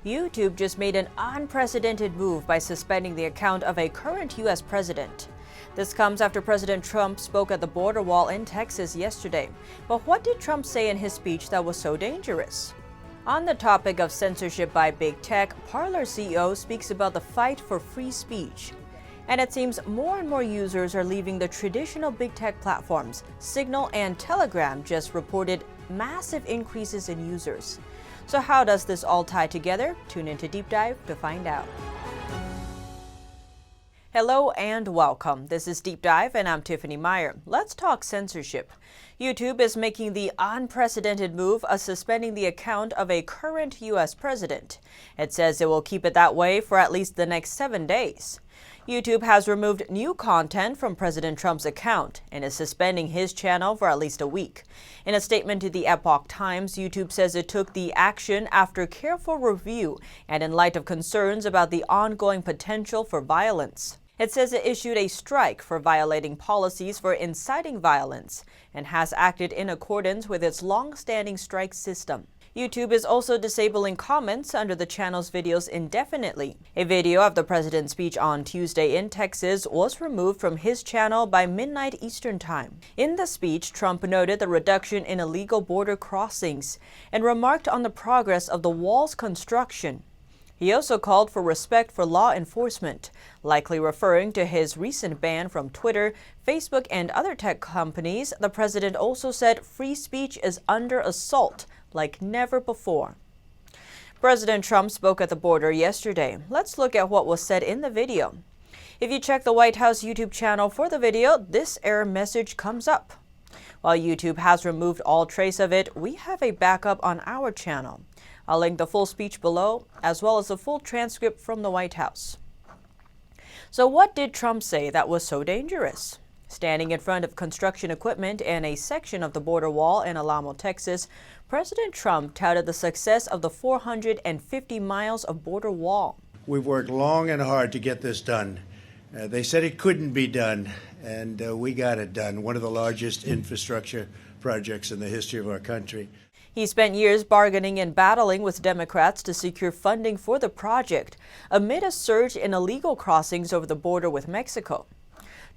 YouTube just made an unprecedented move by suspending the account of a current U.S. president. This comes after President Trump spoke at the border wall in Texas yesterday. But what did Trump say in his speech that was so dangerous? On the topic of censorship by big tech, Parler CEO speaks about the fight for free speech. And it seems more and more users are leaving the traditional big tech platforms. Signal and Telegram just reported massive increases in users. So how does this all tie together? Tune into Deep Dive to find out. Hello and welcome. This is Deep Dive and I'm Tiffany Meier. Let's talk censorship. YouTube is making the unprecedented move of suspending the account of a current U.S. president. It says it will keep it that way for at least the next 7 days. YouTube has removed new content from President Trump's account and is suspending his channel for at least a week. In a statement to the Epoch Times, YouTube says it took the action after careful review and in light of concerns about the ongoing potential for violence. It says it issued a strike for violating policies for inciting violence and has acted in accordance with its long-standing strike system. YouTube is also disabling comments under the channel's videos indefinitely. A video of the president's speech on Tuesday in Texas was removed from his channel by midnight Eastern Time. In the speech, Trump noted the reduction in illegal border crossings and remarked on the progress of the wall's construction. He also called for respect for law enforcement, likely referring to his recent ban from Twitter, Facebook, and other tech companies. The president also said free speech is under assault like never before. President Trump spoke at the border yesterday. Let's look at what was said in the video. If you check the White House YouTube channel for the video, this error message comes up. While YouTube has removed all trace of it, we have a backup on our channel. I'll link the full speech below, as well as the full transcript from the White House. So what did Trump say that was so dangerous? Standing in front of construction equipment and a section of the border wall in Alamo, Texas, President Trump touted the success of the 450 miles of border wall. We've worked long and hard to get this done. They said it couldn't be done, and we got it done. One of the largest infrastructure projects in the history of our country. He spent years bargaining and battling with Democrats to secure funding for the project amid a surge in illegal crossings over the border with Mexico.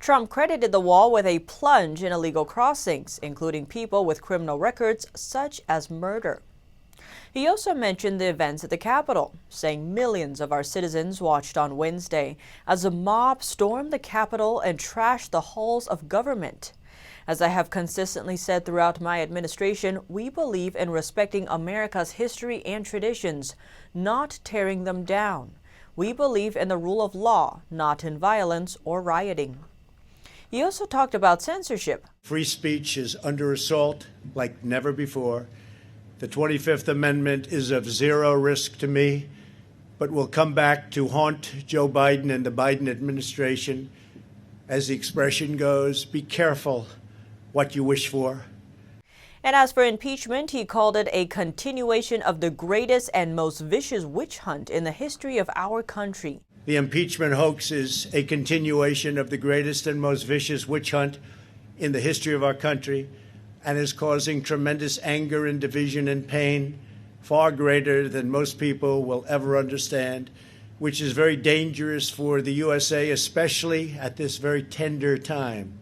Trump credited the wall with a plunge in illegal crossings, including people with criminal records such as murder. He also mentioned the events at the Capitol, saying millions of our citizens watched on Wednesday as a mob stormed the Capitol and trashed the halls of government. As I have consistently said throughout my administration, we believe in respecting America's history and traditions, not tearing them down. We believe in the rule of law, not in violence or rioting. He also talked about censorship. Free speech is under assault like never before. The 25th Amendment is of zero risk to me, but will come back to haunt Joe Biden and the Biden administration. As the expression goes, be careful what you wish for. And as for impeachment, he called it a continuation of the greatest and most vicious witch hunt in the history of our country. The impeachment hoax is a continuation of the greatest and most vicious witch hunt in the history of our country and is causing tremendous anger and division and pain, far greater than most people will ever understand, which is very dangerous for the USA, especially at this very tender time.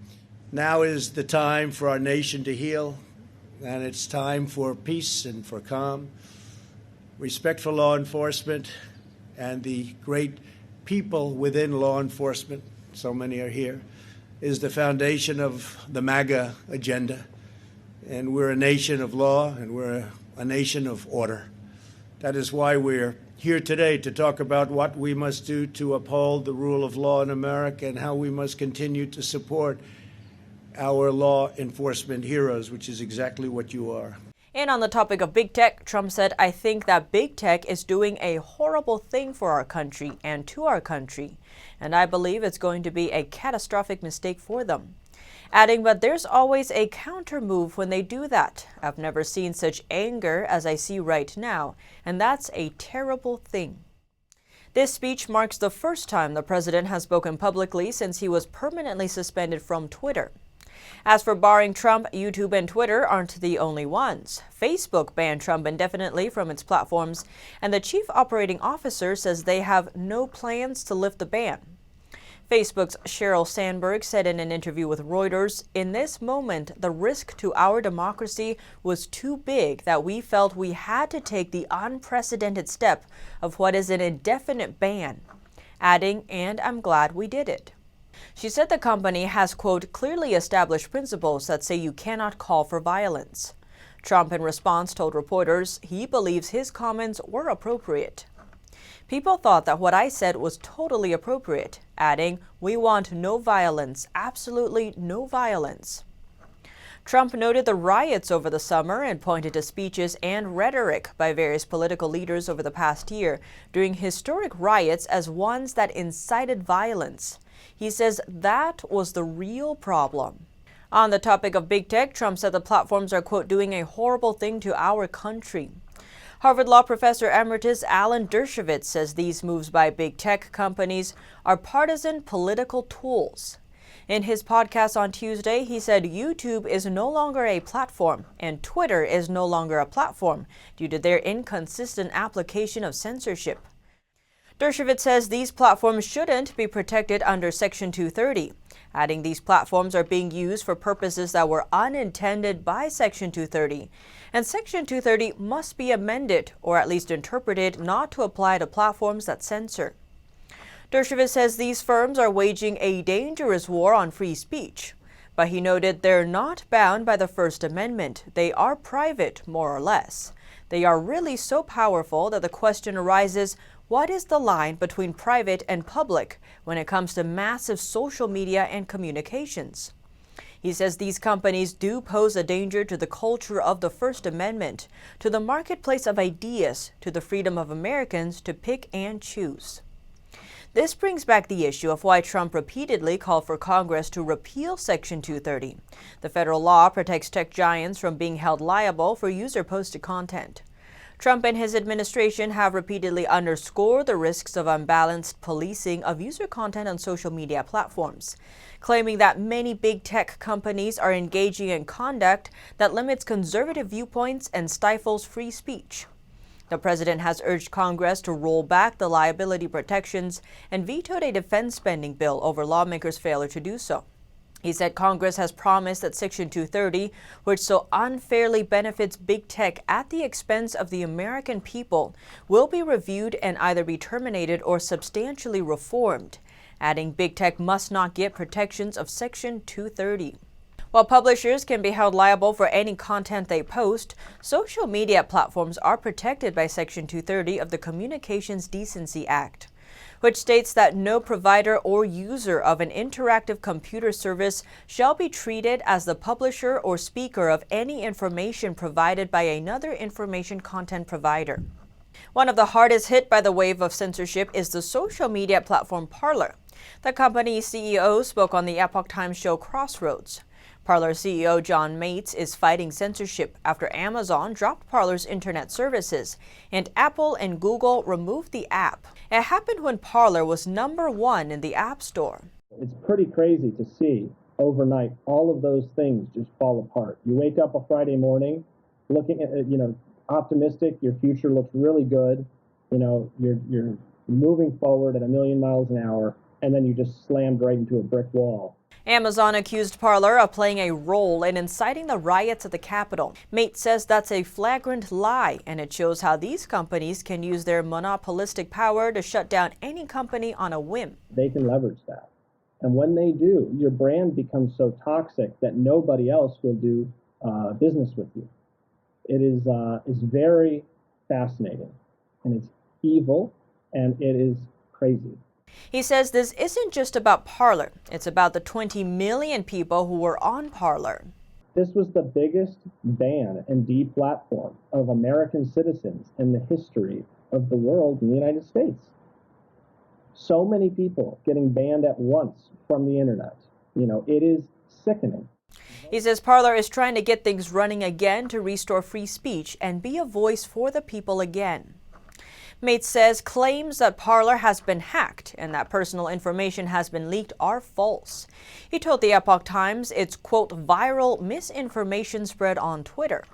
Now is the time for our nation to heal, and it's time for peace and for calm, respect for law enforcement and the great people within law enforcement, so many are here, is the foundation of the MAGA agenda. And we're a nation of law and we're a nation of order. That is why we're here today to talk about what we must do to uphold the rule of law in America and how we must continue to support our law enforcement heroes, which is exactly what you are. And on the topic of big tech, Trump said, I think that big tech is doing a horrible thing for our country and to our country. And I believe it's going to be a catastrophic mistake for them. Adding, but there's always a counter move when they do that. I've never seen such anger as I see right now, and that's a terrible thing. This speech marks the first time the president has spoken publicly since he was permanently suspended from Twitter. As for barring Trump, YouTube and Twitter aren't the only ones. Facebook banned Trump indefinitely from its platforms, and the chief operating officer says they have no plans to lift the ban. Facebook's Sheryl Sandberg said in an interview with Reuters, "In this moment, the risk to our democracy was too big that we felt we had to take the unprecedented step of what is an indefinite ban," adding, "and I'm glad we did it." She said the company has, quote, "clearly established principles that say you cannot call for violence." Trump, in response, told reporters he believes his comments were appropriate. "People thought that what I said was totally appropriate," adding, "We want no violence, absolutely no violence." Trump noted the riots over the summer and pointed to speeches and rhetoric by various political leaders over the past year during historic riots as ones that incited violence. He says that was the real problem. On the topic of big tech, Trump said the platforms are, quote, "doing a horrible thing to our country." Harvard Law professor emeritus Alan Dershowitz says these moves by big tech companies are partisan political tools. In his podcast on Tuesday, he said YouTube is no longer a platform and Twitter is no longer a platform due to their inconsistent application of censorship. Dershowitz says these platforms shouldn't be protected under Section 230, adding these platforms are being used for purposes that were unintended by Section 230, and Section 230 must be amended or at least interpreted not to apply to platforms that censor. Dershowitz says these firms are waging a dangerous war on free speech, but he noted they're not bound by the First Amendment. They are private, more or less. They are really so powerful that the question arises, what is the line between private and public when it comes to massive social media and communications? He says these companies do pose a danger to the culture of the First Amendment, to the marketplace of ideas, to the freedom of Americans to pick and choose. This brings back the issue of why Trump repeatedly called for Congress to repeal Section 230. The federal law protects tech giants from being held liable for user-posted content. Trump and his administration have repeatedly underscored the risks of unbalanced policing of user content on social media platforms, claiming that many big tech companies are engaging in conduct that limits conservative viewpoints and stifles free speech. The president has urged Congress to roll back the liability protections and vetoed a defense spending bill over lawmakers' failure to do so. He said Congress has promised that Section 230, which so unfairly benefits big tech at the expense of the American people, will be reviewed and either be terminated or substantially reformed, adding big tech must not get protections of Section 230. While publishers can be held liable for any content they post, social media platforms are protected by Section 230 of the Communications Decency Act, which states that no provider or user of an interactive computer service shall be treated as the publisher or speaker of any information provided by another information content provider. One of the hardest hit by the wave of censorship is the social media platform Parler. The company's CEO spoke on the Epoch Times show Crossroads. Parler CEO John Mates is fighting censorship after Amazon dropped Parler's internet services and Apple and Google removed the app. It happened when Parler was #1 in the App Store. It's pretty crazy to see overnight all of those things just fall apart. You wake up a Friday morning looking at, optimistic, your future looks really good, you're moving forward at 1,000,000 miles an hour, and then you just slammed right into a brick wall. Amazon accused Parler of playing a role in inciting the riots at the Capitol. Mate says that's a flagrant lie, and it shows how these companies can use their monopolistic power to shut down any company on a whim. They can leverage that. And when they do, your brand becomes so toxic that nobody else will do business with you. It is very fascinating, and it's evil, and it is crazy. He says this isn't just about Parler. It's about the 20 million people who were on Parler. This was the biggest ban and deplatform of American citizens in the history of the world in the United States. So many people getting banned at once from the internet. It is sickening. He says Parler is trying to get things running again to restore free speech and be a voice for the people again. Meier says claims that Parler has been hacked and that personal information has been leaked are false. He told the Epoch Times it's, quote, viral misinformation spread on Twitter.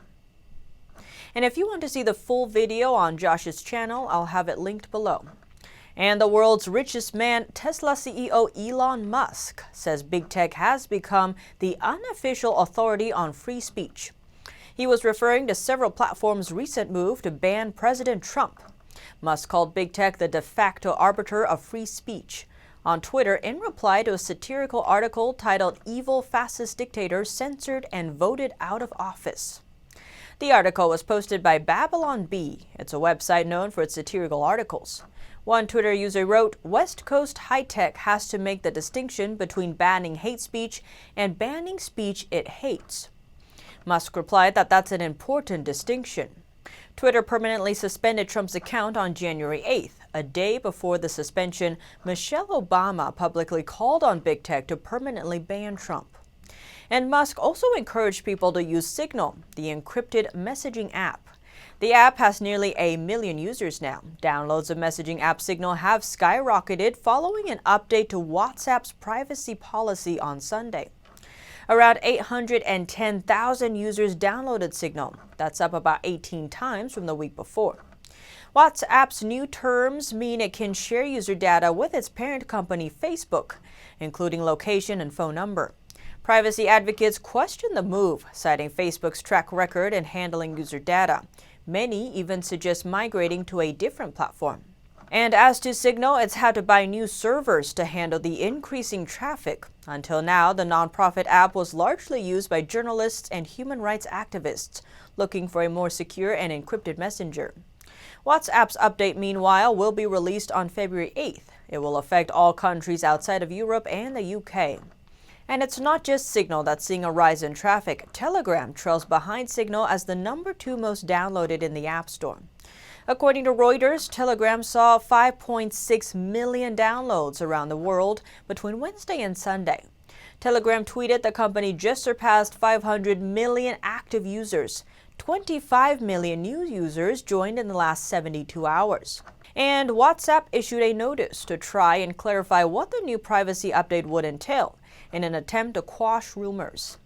And if you want to see the full video on Josh's channel, I'll have it linked below. And the world's richest man, Tesla CEO Elon Musk, says big tech has become the unofficial authority on free speech. He was referring to several platforms' recent move to ban President Trump. Musk called big tech the de facto arbiter of free speech on Twitter in reply to a satirical article titled "Evil Fascist Dictator Censored and Voted Out of Office." The article was posted by Babylon Bee. It's a website known for its satirical articles. One Twitter user wrote, "West Coast high-tech has to make the distinction between banning hate speech and banning speech it hates." Musk replied that that's an important distinction. Twitter permanently suspended Trump's account on January 8th, a day before the suspension. Michelle Obama publicly called on big tech to permanently ban Trump. And Musk also encouraged people to use Signal, the encrypted messaging app. The app has nearly 1 million users now. Downloads of messaging app Signal have skyrocketed following an update to WhatsApp's privacy policy on Sunday. Around 810,000 users downloaded Signal. That's up about 18 times from the week before. WhatsApp's new terms mean it can share user data with its parent company, Facebook, including location and phone number. Privacy advocates question the move, citing Facebook's track record in handling user data. Many even suggest migrating to a different platform. And as to Signal, it's had to buy new servers to handle the increasing traffic. Until now, the nonprofit app was largely used by journalists and human rights activists looking for a more secure and encrypted messenger. WhatsApp's update, meanwhile, will be released on February 8th. It will affect all countries outside of Europe and the UK. And it's not just Signal that's seeing a rise in traffic. Telegram trails behind Signal as the #2 most downloaded in the App Store. According to Reuters, Telegram saw 5.6 million downloads around the world between Wednesday and Sunday. Telegram tweeted the company just surpassed 500 million active users. 25 million new users joined in the last 72 hours. And WhatsApp issued a notice to try and clarify what the new privacy update would entail in an attempt to quash rumors.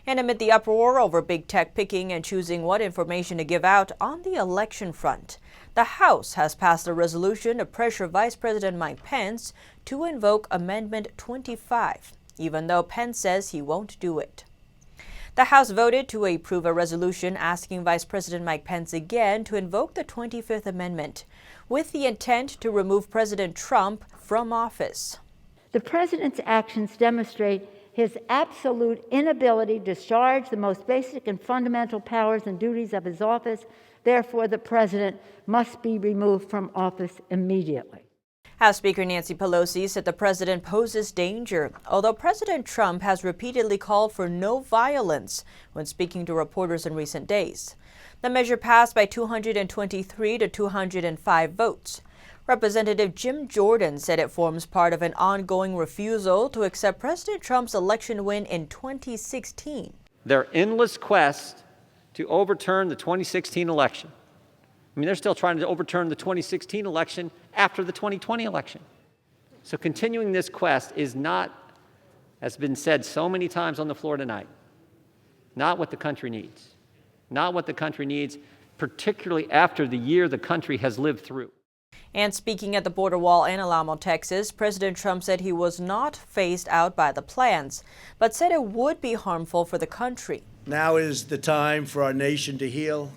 And amid the uproar over big tech picking and choosing what information to give out on the election front, the House has passed a resolution to pressure Vice President Mike Pence to invoke Amendment 25, even though Pence says he won't do it. The House voted to approve a resolution asking Vice President Mike Pence again to invoke the 25th Amendment, with the intent to remove President Trump from office. The president's actions demonstrate his absolute inability to discharge the most basic and fundamental powers and duties of his office. Therefore, the president must be removed from office immediately. House Speaker Nancy Pelosi said the president poses danger, although President Trump has repeatedly called for no violence when speaking to reporters in recent days. The measure passed by 223 to 205 votes. Representative Jim Jordan said it forms part of an ongoing refusal to accept President Trump's election win in 2016. Their endless quest to overturn the 2016 election. I mean, they're still trying to overturn the 2016 election after the 2020 election. So continuing this quest is not, as has been said so many times on the floor tonight, not what the country needs. Not what the country needs, particularly after the year the country has lived through. And speaking at the border wall in Alamo, Texas, President Trump said he was not phased out by the plans, but said it would be harmful for the country. Now is the time for our nation to heal,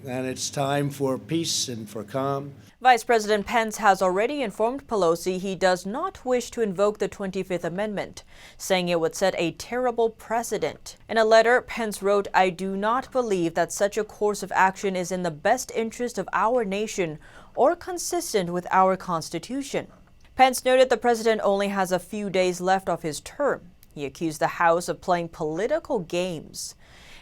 and it's time for peace and for calm. Vice President Pence has already informed Pelosi he does not wish to invoke the 25th Amendment, saying it would set a terrible precedent. In a letter, Pence wrote, "I do not believe that such a course of action is in the best interest of our nation or consistent with our Constitution." Pence noted the president only has a few days left of his term. He accused the House of playing political games,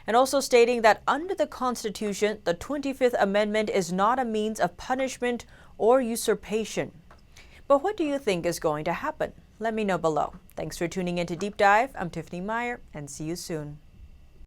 and also stating that under the Constitution, the 25th Amendment is not a means of punishment or usurpation. But what do you think is going to happen? Let me know below. Thanks for tuning in to Deep Dive. I'm Tiffany Meier, and see you soon.